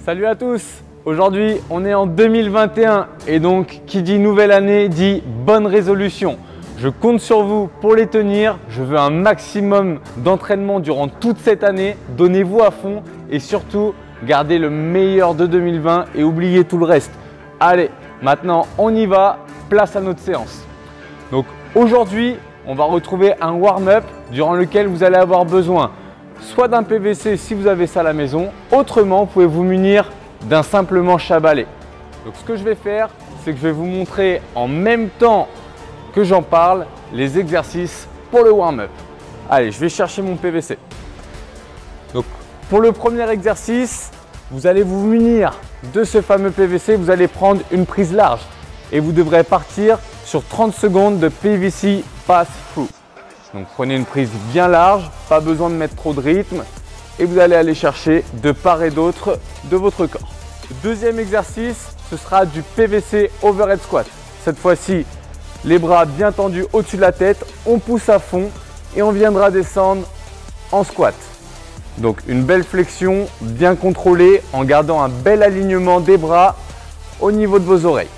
Salut à tous! Aujourd'hui, on est en 2021 et donc qui dit nouvelle année dit bonne résolution. Je compte sur vous pour les tenir. Je veux un maximum d'entraînement durant toute cette année. Donnez-vous à fond et surtout, gardez le meilleur de 2020 et oubliez tout le reste. Allez, maintenant on y va. Place à notre séance. Donc aujourd'hui, on va retrouver un warm-up durant lequel vous allez avoir besoin soit d'un PVC si vous avez ça à la maison. Autrement, vous pouvez vous munir d'un simple manche à balai. Donc ce que je vais faire, c'est que je vais vous montrer en même temps que j'en parle les exercices pour le warm-up. Allez, je vais chercher mon PVC. Donc pour le premier exercice, vous allez vous munir de ce fameux PVC. Vous allez prendre une prise large et vous devrez partir sur 30 secondes de PVC pass-through. Donc prenez une prise bien large, pas besoin de mettre trop de rythme et vous allez aller chercher de part et d'autre de votre corps. Le deuxième exercice, ce sera du PVC overhead squat. Cette fois-ci, les bras bien tendus au-dessus de la tête, on pousse à fond et on viendra descendre en squat. Donc une belle flexion bien contrôlée en gardant un bel alignement des bras au niveau de vos oreilles.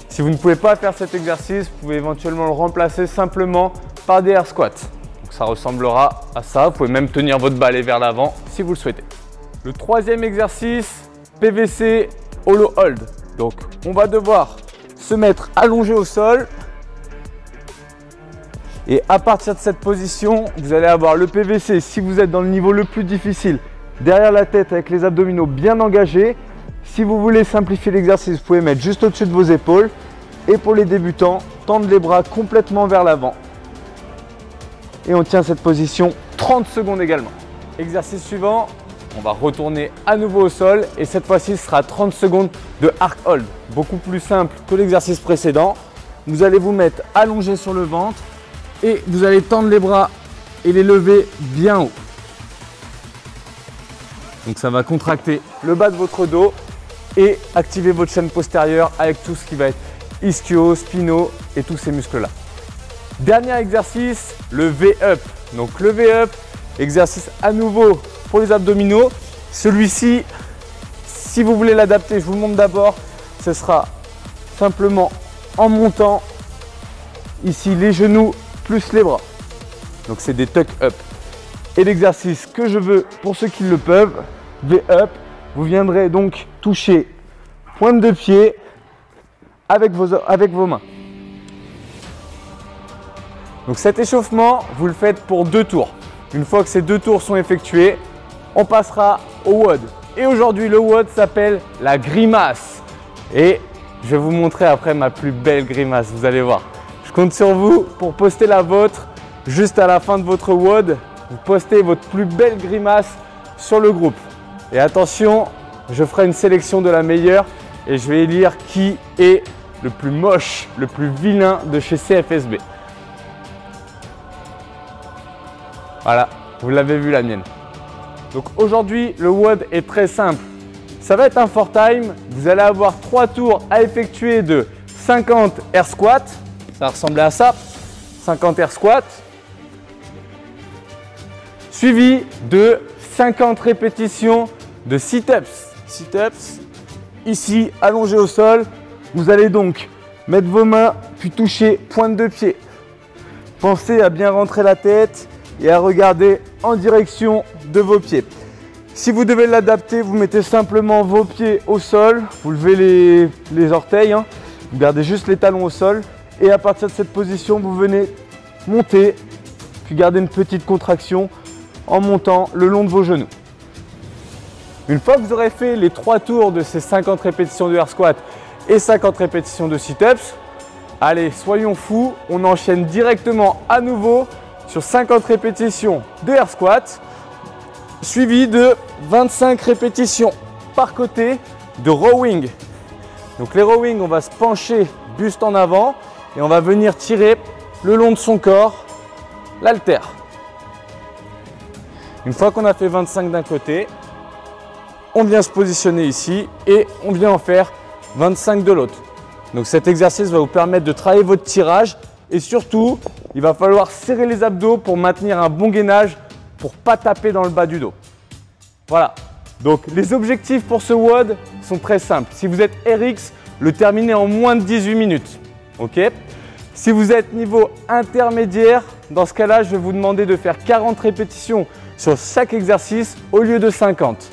Si vous ne pouvez pas faire cet exercice, vous pouvez éventuellement le remplacer simplement par des air squats. Donc ça ressemblera à ça. Vous pouvez même tenir votre balai vers l'avant si vous le souhaitez. Le troisième exercice, PVC hollow hold. Donc on va devoir se mettre allongé au sol. Et à partir de cette position, vous allez avoir le PVC, si vous êtes dans le niveau le plus difficile, derrière la tête avec les abdominaux bien engagés. Si vous voulez simplifier l'exercice, vous pouvez mettre juste au-dessus de vos épaules. Et pour les débutants, tendre les bras complètement vers l'avant. Et on tient cette position 30 secondes également. Exercice suivant, on va retourner à nouveau au sol. Et cette fois-ci, ce sera 30 secondes de arc hold. Beaucoup plus simple que l'exercice précédent. Vous allez vous mettre allongé sur le ventre. Et vous allez tendre les bras et les lever bien haut. Donc ça va contracter le bas de votre dos et activer votre chaîne postérieure avec tout ce qui va être ischio, spino et tous ces muscles là. Dernier exercice, le V-up. Donc le V-up, exercice à nouveau pour les abdominaux. Celui-ci, si vous voulez l'adapter, je vous le montre d'abord, ce sera simplement en montant ici les genoux plus les bras. Donc c'est des tuck up. Et l'exercice que je veux pour ceux qui le peuvent, V-up, vous viendrez donc toucher pointe de pied avec vos mains. Donc cet échauffement, vous le faites pour 2 tours. Une fois que ces 2 tours sont effectués, on passera au WOD. Et aujourd'hui, le WOD s'appelle la grimace. Et je vais vous montrer après ma plus belle grimace, vous allez voir. Je compte sur vous pour poster la vôtre juste à la fin de votre WOD. Vous postez votre plus belle grimace sur le groupe. Et attention, je ferai une sélection de la meilleure et je vais élire qui est le plus moche, le plus vilain de chez CFSB. Voilà, vous l'avez vu la mienne. Donc aujourd'hui, le WOD est très simple. Ça va être un 4-time. Vous allez avoir 3 tours à effectuer de 50 air squats. Ça va ressembler à ça. 50 air squats. Suivi de 50 répétitions de sit-ups. Sit-ups, ici, allongé au sol. Vous allez donc mettre vos mains, puis toucher pointe de pied. Pensez à bien rentrer la tête et à regarder en direction de vos pieds. Si vous devez l'adapter, vous mettez simplement vos pieds au sol. Vous levez les orteils, hein. Vous gardez juste les talons au sol. Et à partir de cette position, vous venez monter, puis garder une petite contraction en montant le long de vos genoux. Une fois que vous aurez fait les 3 tours de ces 50 répétitions de air squat et 50 répétitions de sit-ups, allez, soyons fous, on enchaîne directement à nouveau sur 50 répétitions de air squat, suivi de 25 répétitions par côté de rowing. Donc les rowing, on va se pencher buste en avant et on va venir tirer le long de son corps l'haltère. Une fois qu'on a fait 25 d'un côté, on vient se positionner ici et on vient en faire 25 de l'autre. Donc cet exercice va vous permettre de travailler votre tirage et surtout, il va falloir serrer les abdos pour maintenir un bon gainage pour ne pas taper dans le bas du dos. Voilà, Donc les objectifs pour ce WOD sont très simples. Si vous êtes RX, le terminer en moins de 18 minutes. Ok? Si vous êtes niveau intermédiaire, dans ce cas-là, je vais vous demander de faire 40 répétitions sur chaque exercice au lieu de 50.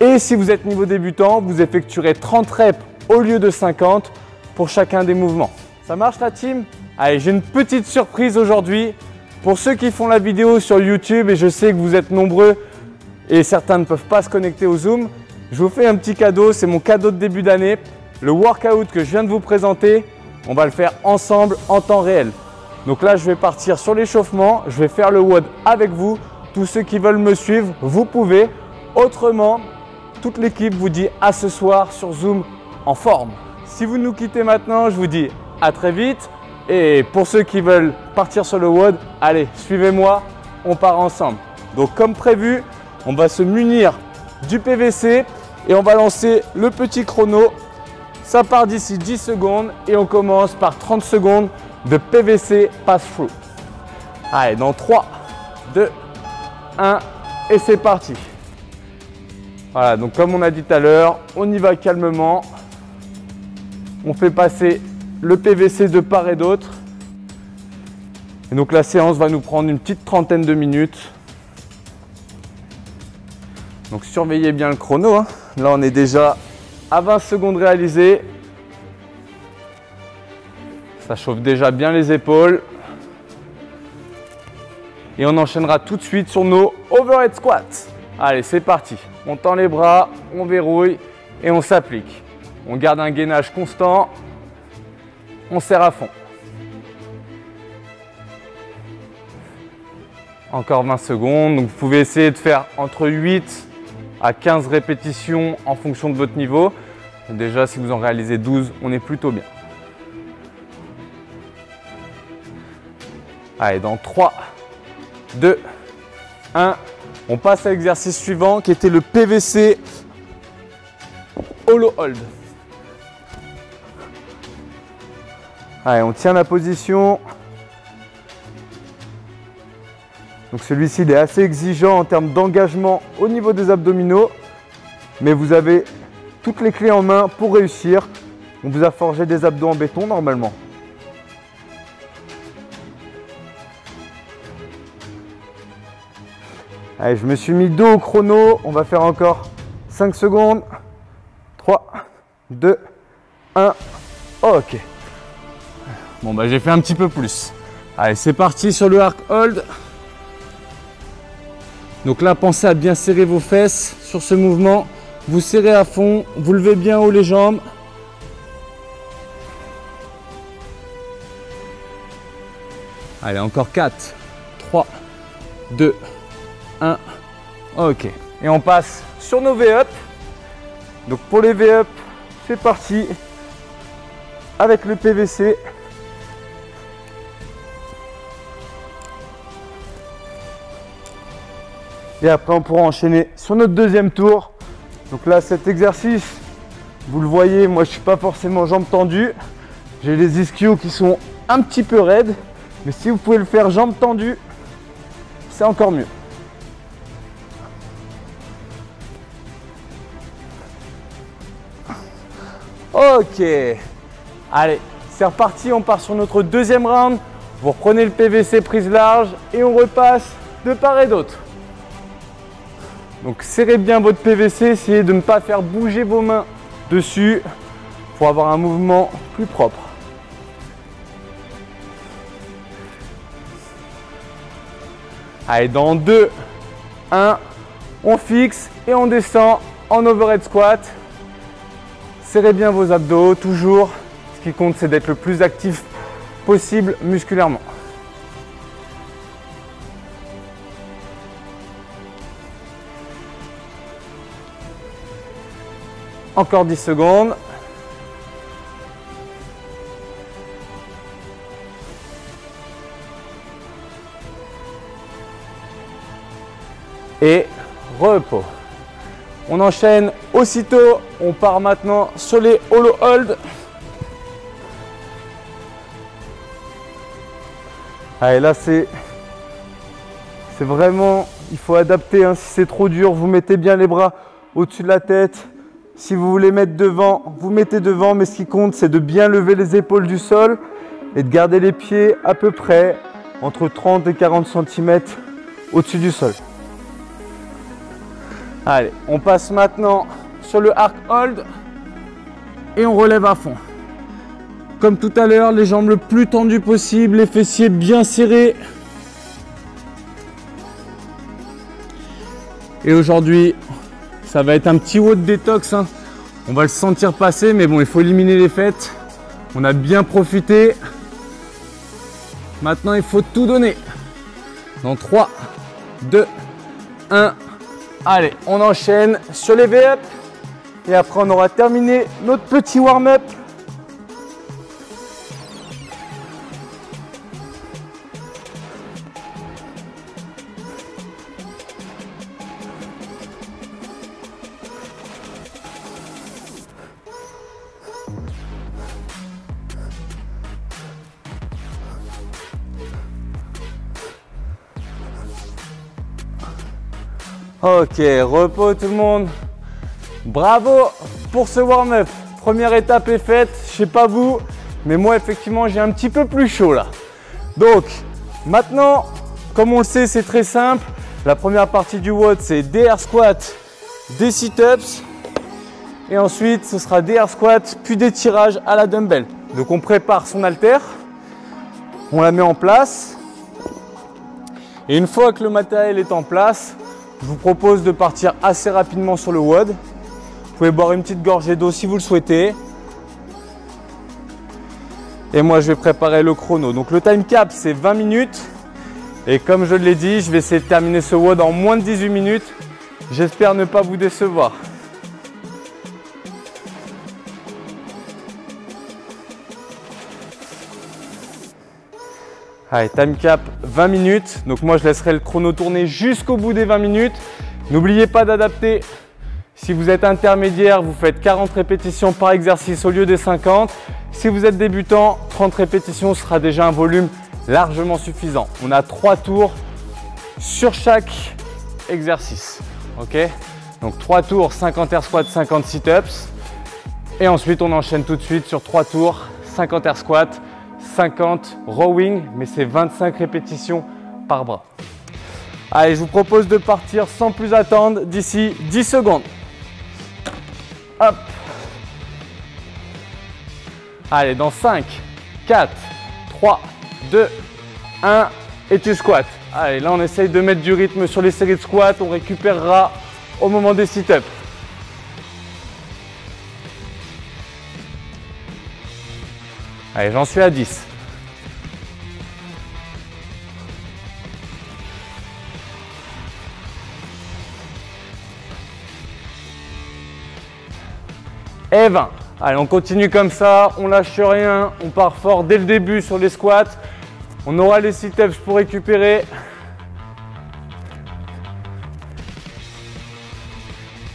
Et si vous êtes niveau débutant, vous effectuerez 30 reps au lieu de 50 pour chacun des mouvements. Ça marche la team? Allez, j'ai une petite surprise aujourd'hui. Pour ceux qui font la vidéo sur YouTube, et je sais que vous êtes nombreux et certains ne peuvent pas se connecter au Zoom, je vous fais un petit cadeau, c'est mon cadeau de début d'année. Le workout que je viens de vous présenter, on va le faire ensemble en temps réel. Donc là, je vais partir sur l'échauffement, je vais faire le WOD avec vous. Tous ceux qui veulent me suivre, vous pouvez. Autrement, toute l'équipe vous dit à ce soir sur Zoom en forme. Si vous nous quittez maintenant, je vous dis à très vite. Et pour ceux qui veulent partir sur le WOD, allez, suivez-moi, on part ensemble. Donc comme prévu, on va se munir du PVC et on va lancer le petit chrono. Ça part d'ici 10 secondes et on commence par 30 secondes de PVC pass-through. Allez, dans 3, 2, 1 et c'est parti. Voilà, donc comme on a dit tout à l'heure, on y va calmement. On fait passer le PVC de part et d'autre. Et donc la séance va nous prendre une petite trentaine de minutes. Donc surveillez bien le chrono, hein. Là on est déjà à 20 secondes réalisées. Ça chauffe déjà bien les épaules. Et on enchaînera tout de suite sur nos overhead squats. Allez, c'est parti. On tend les bras, on verrouille et on s'applique. On garde un gainage constant. On serre à fond. Encore 20 secondes. Donc vous pouvez essayer de faire entre 8 à 15 répétitions en fonction de votre niveau. Déjà, si vous en réalisez 12, on est plutôt bien. Allez, dans 3, 2, 1, on passe à l'exercice suivant qui était le PVC Hollow Hold. Allez, on tient la position. Donc celui-ci, il est assez exigeant en termes d'engagement au niveau des abdominaux. Mais vous avez toutes les clés en main pour réussir. On vous a forgé des abdos en béton normalement. Allez, je me suis mis dos au chrono. On va faire encore 5 secondes. 3, 2, 1. Ok. Bon, bah j'ai fait un petit peu plus. Allez, c'est parti sur le arc hold. Donc là, pensez à bien serrer vos fesses sur ce mouvement. Vous serrez à fond, vous levez bien haut les jambes. Allez, encore 4, 3, 2, 1. Ok. Et on passe sur nos V-up. Donc pour les V-up, c'est parti. Avec le PVC. Et après, on pourra enchaîner sur notre deuxième tour. Donc là, cet exercice, vous le voyez, moi, je ne suis pas forcément jambes tendues. J'ai les ischios qui sont un petit peu raides. Mais si vous pouvez le faire jambes tendues, c'est encore mieux. Ok. Allez, c'est reparti. On part sur notre deuxième round. Vous reprenez le PVC prise large et on repasse de part et d'autre. Donc serrez bien votre PVC, essayez de ne pas faire bouger vos mains dessus pour avoir un mouvement plus propre. Allez, dans 2, 1, on fixe et on descend en overhead squat. Serrez bien vos abdos, toujours. Ce qui compte, c'est d'être le plus actif possible musculairement. Encore 10 secondes. Et repos. On enchaîne aussitôt. On part maintenant sur les hollow hold. Allez, là c'est vraiment, il faut adapter. Hein. Si c'est trop dur, vous mettez bien les bras au-dessus de la tête. Si vous voulez mettre devant, vous mettez devant, mais ce qui compte, c'est de bien lever les épaules du sol et de garder les pieds à peu près entre 30 et 40 cm au-dessus du sol. Allez, on passe maintenant sur le arc hold et on relève à fond. Comme tout à l'heure, les jambes le plus tendues possible, les fessiers bien serrés. Et aujourd'hui, ça va être un petit WOD détox, hein. On va le sentir passer, mais bon, il faut éliminer les fêtes. On a bien profité. Maintenant, il faut tout donner. Dans 3, 2, 1. Allez, on enchaîne sur les V-up. Et après, on aura terminé notre petit warm-up. Ok, repos tout le monde. Bravo pour ce warm-up. Première étape est faite. Je sais pas vous, mais moi effectivement j'ai un petit peu plus chaud là. Donc maintenant, comme on le sait, c'est très simple. La première partie du WOD, c'est des air squats, des sit-ups. Et ensuite, ce sera des air squats, puis des tirages à la dumbbell. Donc on prépare son haltère. On la met en place. Et une fois que le matériel est en place, je vous propose de partir assez rapidement sur le WOD. Vous pouvez boire une petite gorgée d'eau si vous le souhaitez. Et moi, je vais préparer le chrono. Donc le time cap, c'est 20 minutes. Et comme je l'ai dit, je vais essayer de terminer ce WOD en moins de 18 minutes. J'espère ne pas vous décevoir. Allez, time cap 20 minutes. Donc moi, je laisserai le chrono tourner jusqu'au bout des 20 minutes. N'oubliez pas d'adapter. Si vous êtes intermédiaire, vous faites 40 répétitions par exercice au lieu des 50. Si vous êtes débutant, 30 répétitions sera déjà un volume largement suffisant. On a 3 tours sur chaque exercice. Ok? Donc 3 tours, 50 air squats, 50 sit-ups. Et ensuite, on enchaîne tout de suite sur 3 tours, 50 air squats, 50 rowing, mais c'est 25 répétitions par bras. Allez, je vous propose de partir sans plus attendre d'ici 10 secondes. Hop. Allez, dans 5, 4, 3, 2, 1 et tu squats. Allez, là on essaye de mettre du rythme sur les séries de squats, on récupérera au moment des sit-ups. Allez, j'en suis à 10. Et 20. Allez, on continue comme ça, on lâche rien, on part fort dès le début sur les squats. On aura les sit-ups pour récupérer.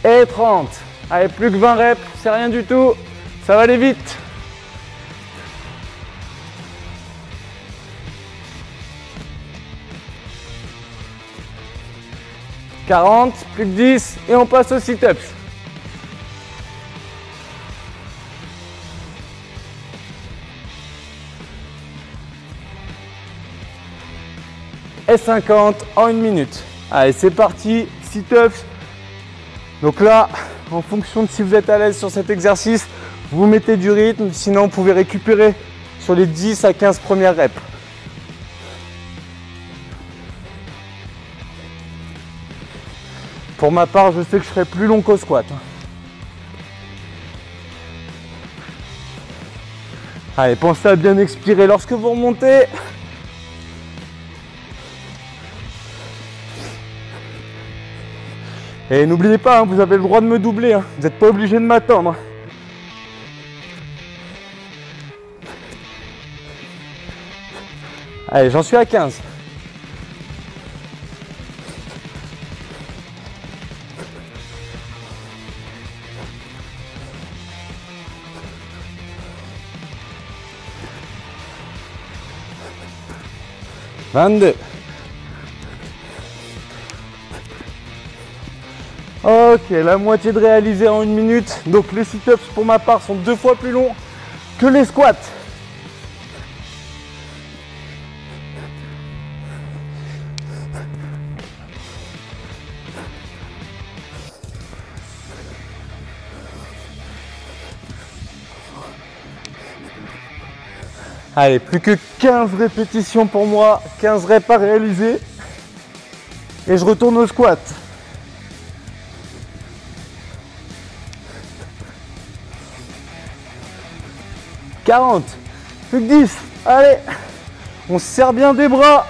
Et 30. Allez, plus que 20 reps, c'est rien du tout. Ça va aller vite. « 40, plus que 10 et on passe aux sit-ups. Et 50 en 1 minute. Allez, c'est parti, sit-ups. Donc là, en fonction de si vous êtes à l'aise sur cet exercice, vous mettez du rythme, sinon vous pouvez récupérer sur les 10 à 15 premières reps. Pour ma part, je sais que je serai plus long qu'au squat. Allez, pensez à bien expirer lorsque vous remontez. Et n'oubliez pas, hein, vous avez le droit de me doubler. Hein. Vous n'êtes pas obligé de m'attendre. Allez, j'en suis à 15. « 22. » Ok, la moitié de réalisé en 1 minute. Donc les sit-ups pour ma part sont 2 fois plus longs que les squats. Allez, plus que 15 répétitions pour moi, 15 reps à réaliser. Et je retourne au squat. « 40, plus que 10, allez, on se serre bien des bras. »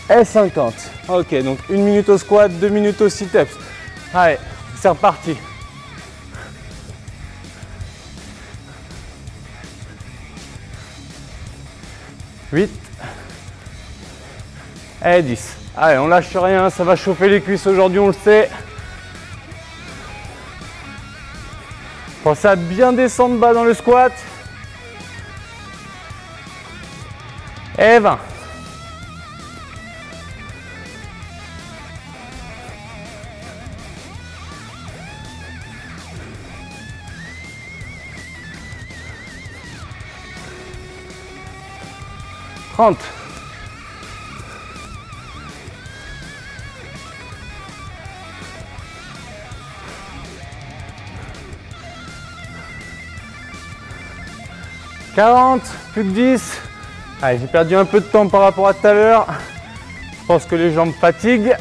Et 50. Ok, donc 1 minute au squat, 2 minutes au sit-ups. Allez, c'est reparti. « 8 et 10. Allez, on lâche rien, ça va chauffer les cuisses aujourd'hui, on le sait. Pensez à bien descendre bas dans le squat. Et 20. « 30. » « 40, plus que 10. Allez, j'ai perdu un peu de temps par rapport à tout à l'heure. Je pense que les jambes fatiguent.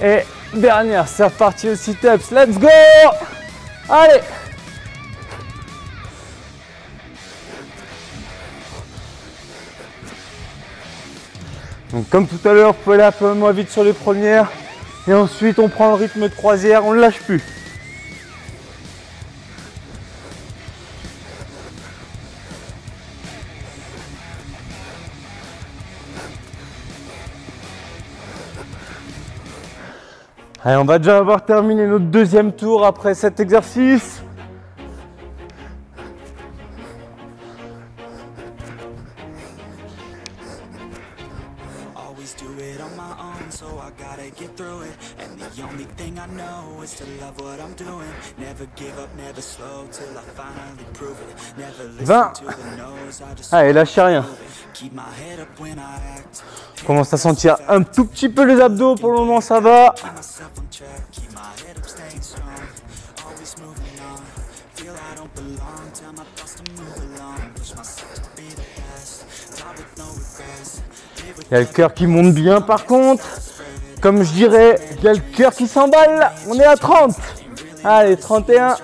Et dernière, c'est reparti au sit-ups. Let's go! Allez! Donc comme tout à l'heure, vous pouvez aller un peu moins vite sur les premières. Et ensuite, on prend le rythme de croisière, on ne lâche plus. Allez, on va déjà avoir terminé notre deuxième tour après cet exercice. « 20. » Allez, lâchez rien. Je commence à sentir un tout petit peu les abdos, pour le moment ça va. Il y a le cœur qui monte bien par contre. Comme je dirais, il y a le cœur qui s'emballe. On est à 30. Allez, 31.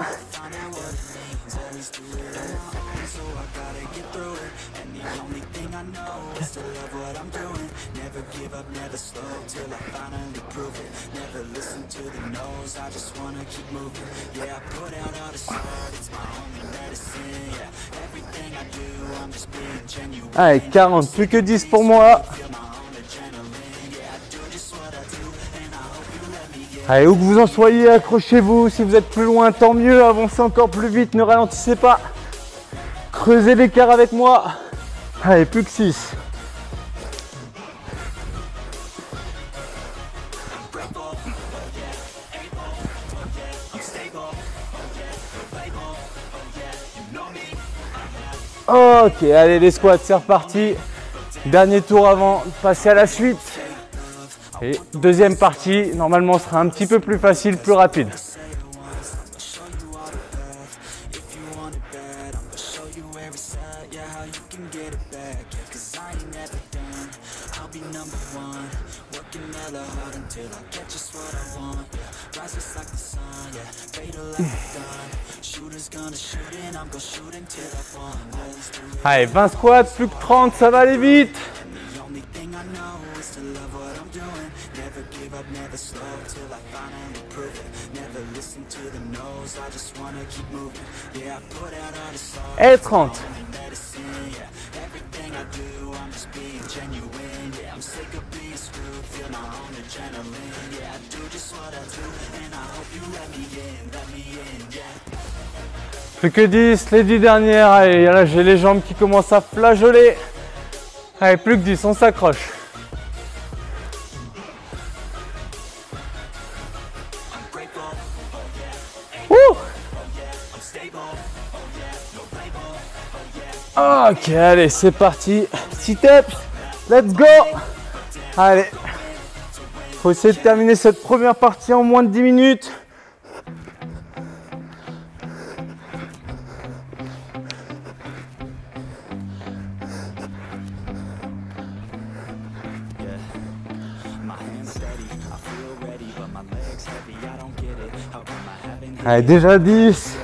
Allez, 40, plus que 10 pour moi. Allez, où que vous en soyez, accrochez-vous. Si vous êtes plus loin, tant mieux. Avancez encore plus vite, ne ralentissez pas. Creusez l'écart avec moi. Allez, plus que 6. Ok, allez les squats, c'est reparti. Dernier tour avant de passer à la suite. Et deuxième partie, normalement, sera un petit peu plus facile, plus rapide. Allez, 20 squats, plus que 30, ça va aller vite. Et 30. Plus que 10, les 10 dernières. Allez, là j'ai les jambes qui commencent à flageoler. Allez, plus que 10, on s'accroche. Ok, allez, c'est parti. Sit-ups, let's go. Allez, faut essayer de terminer cette première partie en moins de 10 minutes. Allez, déjà 10.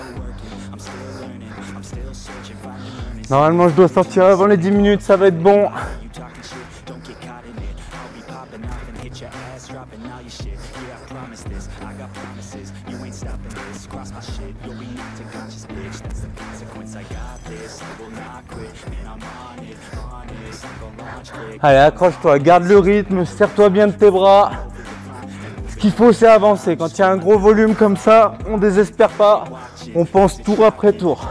Normalement, je dois sortir avant les 10 minutes, ça va être bon. Allez, accroche-toi, garde le rythme, serre-toi bien de tes bras. Ce qu'il faut, c'est avancer. Quand il y a un gros volume comme ça, on ne désespère pas, on pense tour après tour.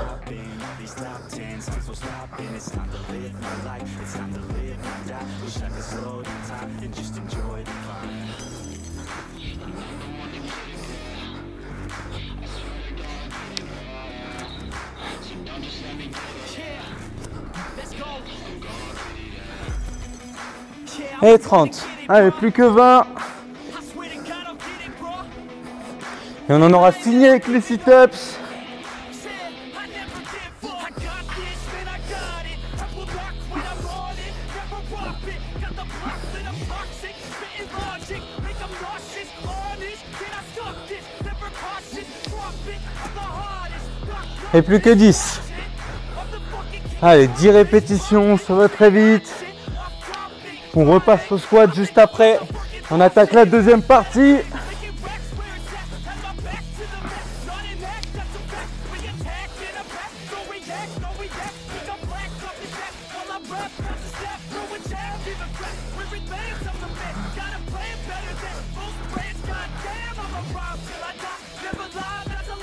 Et 30. Allez, plus que 20. Et on en aura fini avec les sit-ups. Et plus que 10. Allez, 10 répétitions, ça va très vite. On repasse au squat juste après. On attaque la deuxième partie.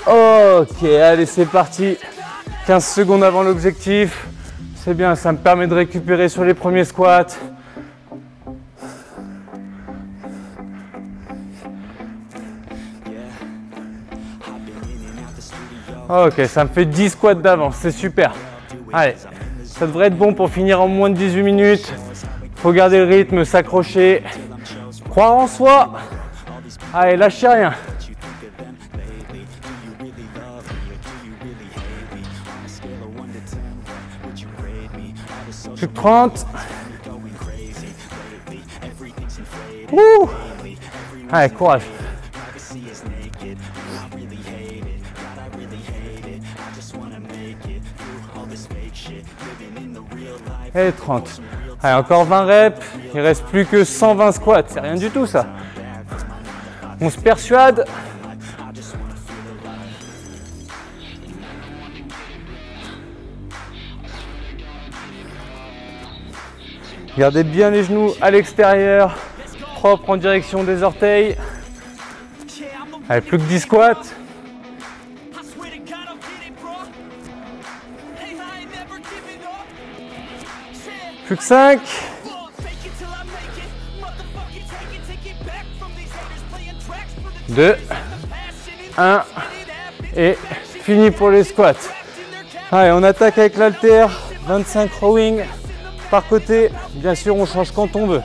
Ok, allez, c'est parti. 15 secondes avant l'objectif. C'est bien, ça me permet de récupérer sur les premiers squats. Ok, ça me fait 10 squats d'avance, c'est super. Allez, ça devrait être bon pour finir en moins de 18 minutes. Faut garder le rythme, s'accrocher, croire en soi. Allez, lâchez rien. Plus que 30. Ouh. Allez, courage. Et 30. Allez, encore 20 reps. Il reste plus que 120 squats. C'est rien du tout ça. On se persuade. Gardez bien les genoux à l'extérieur, propre en direction des orteils. Allez, plus que 10 squats. Plus que 5. 2, 1 et fini pour les squats. Allez, on attaque avec l'haltère, 25 rowing par côté. Bien sûr, on change quand on veut.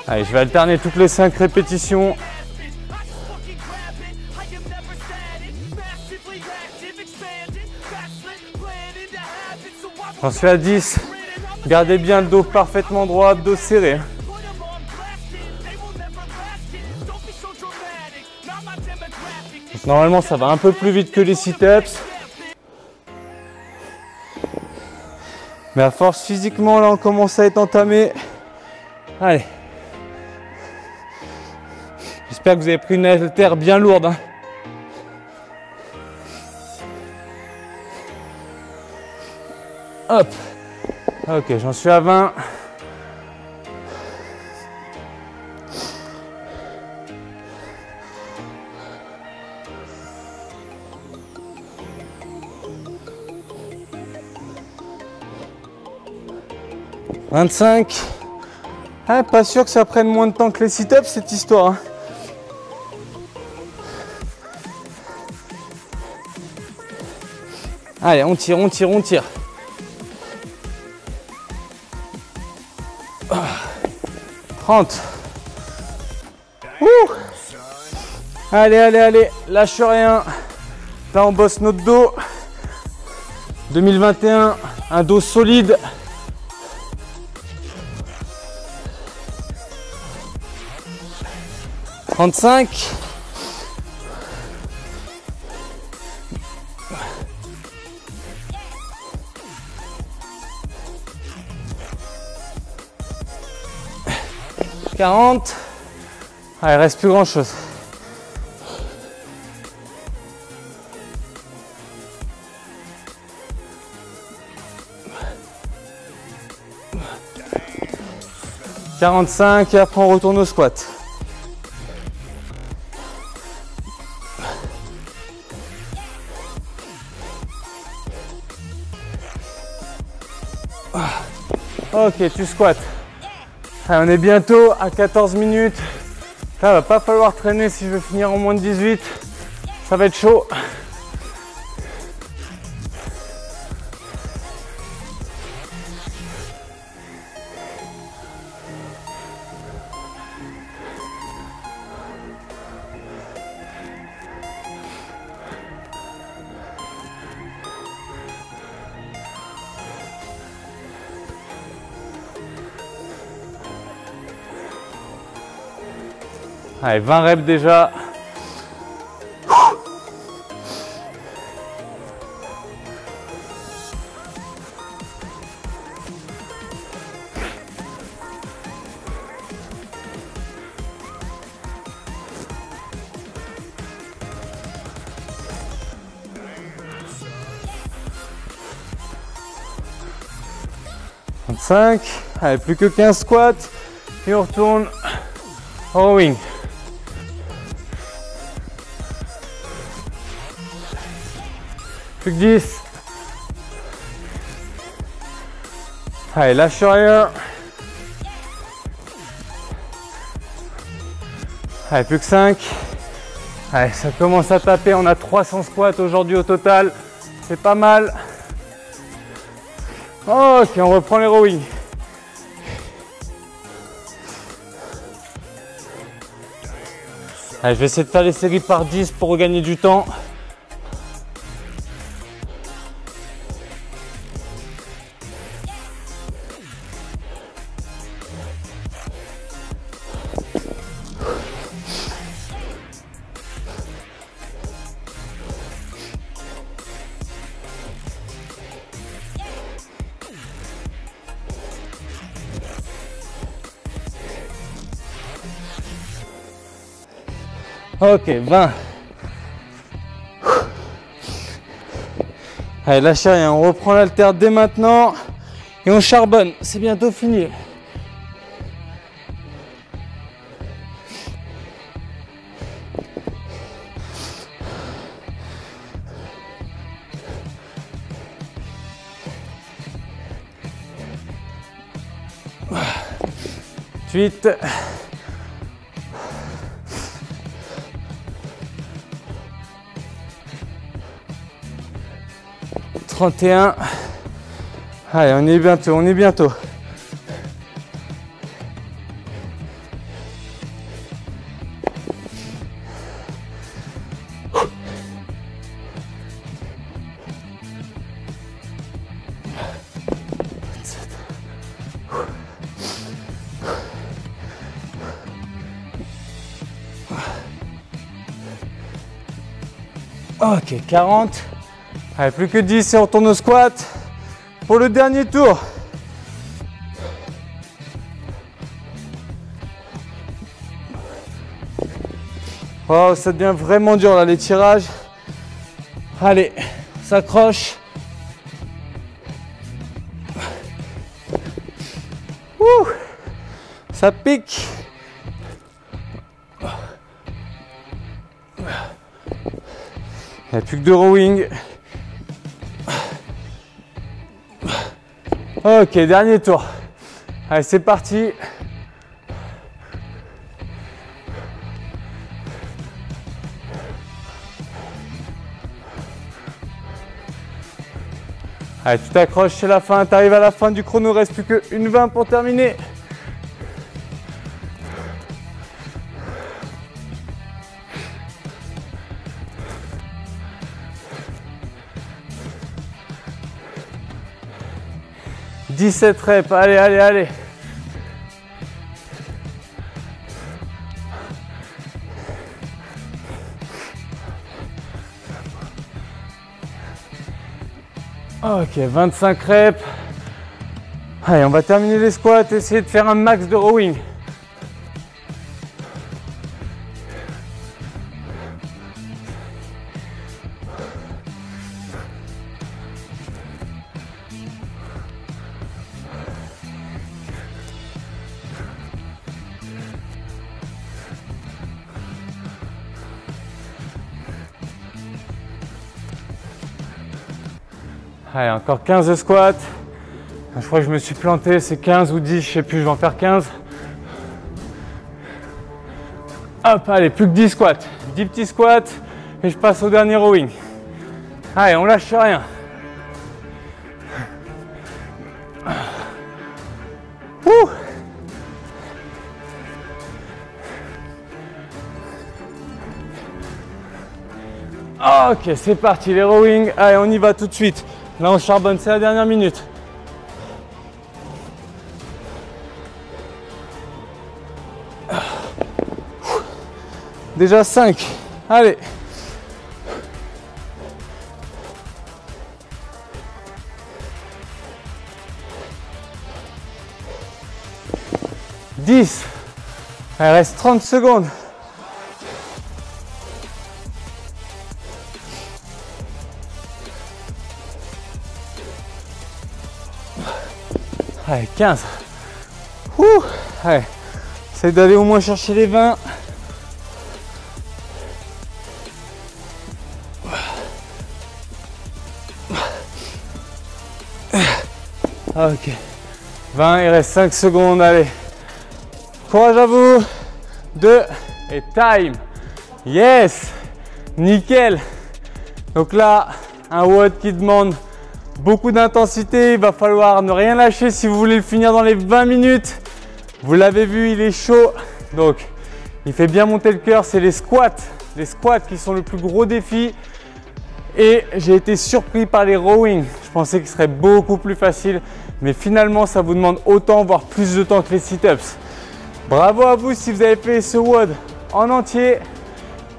Allez, je vais alterner toutes les 5 répétitions. J'en suis à 10. Gardez bien le dos parfaitement droit, abdos serrés. Normalement, ça va un peu plus vite que les sit-ups. Mais à force physiquement, là, on commence à être entamé. Allez. J'espère que vous avez pris une haltère bien lourde. Hein. Hop. Ok, j'en suis à 20. « 25. Ah, pas sûr que ça prenne moins de temps que les sit-ups cette histoire. Hein. Allez, on tire, on tire, on tire. 30. Ouh. Allez, allez, allez, lâche rien. Là, on bosse notre dos. 2021, un dos solide. « 35. » 40. Ah, il reste plus grand chose. « 45 et après on retourne au squat. Ok, tu squattes. Allez, on est bientôt à 14 minutes. Là, va pas falloir traîner si je veux finir en moins de 18. Ça va être chaud. Allez, 20 reps déjà. Allez, plus que 15 squats et on retourne au rowing. Plus que 10. Allez, lâche rien. Allez, plus que 5. Allez, ça commence à taper. On a 300 squats aujourd'hui au total. C'est pas mal. Ok, on reprend les rowing. Allez, je vais essayer de faire les séries par 10 pour regagner du temps. Ok, 20. Allez, lâchez rien, on reprend l'haltère dès maintenant et on charbonne, c'est bientôt fini. Ensuite, allez, on est bientôt, on est bientôt. Ok, 40. Allez, plus que 10 et on retourne au squat. pour le dernier tour. Oh, ça devient vraiment dur là, les tirages. Allez, on s'accroche. Ouh, ça pique. Il n'y a plus que 2 rowing. Ok, dernier tour. Allez, c'est parti. Allez, tu t'accroches, c'est la fin, tu arrives à la fin du chrono, il ne reste plus que 1:20 pour terminer. « 17 reps, allez, allez, allez. Ok, 25 reps. Allez, on va terminer les squats, essayer de faire un max de rowing. Allez, encore 15 de squats. Je crois que je me suis planté, c'est 15 ou 10, je sais plus, je vais en faire 15. Hop, allez, plus que 10 squats. 10 petits squats et je passe au dernier rowing. Allez, on lâche rien. Ouh. Ok, c'est parti, les rowing. Allez, on y va tout de suite. Là, on charbonne, c'est la dernière minute. Déjà 5. Allez. « 10. Il reste 30 secondes. Allez, 15. Ouh. Allez, essaye d'aller au moins chercher les 20. Ok. 20, il reste 5 secondes, allez. Courage à vous. 2 et time. Yes. Nickel. Donc là, un WOD qui demande beaucoup d'intensité, il va falloir ne rien lâcher si vous voulez le finir dans les 20 minutes. Vous l'avez vu, il est chaud, donc il fait bien monter le cœur. C'est les squats qui sont le plus gros défi. Et j'ai été surpris par les rowing. Je pensais que ce serait beaucoup plus facile, mais finalement ça vous demande autant, voire plus de temps que les sit-ups. Bravo à vous si vous avez fait ce WOD en entier.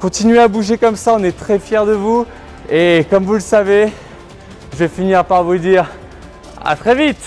Continuez à bouger comme ça, on est très fiers de vous. Et comme vous le savez, je vais finir par vous dire à très vite.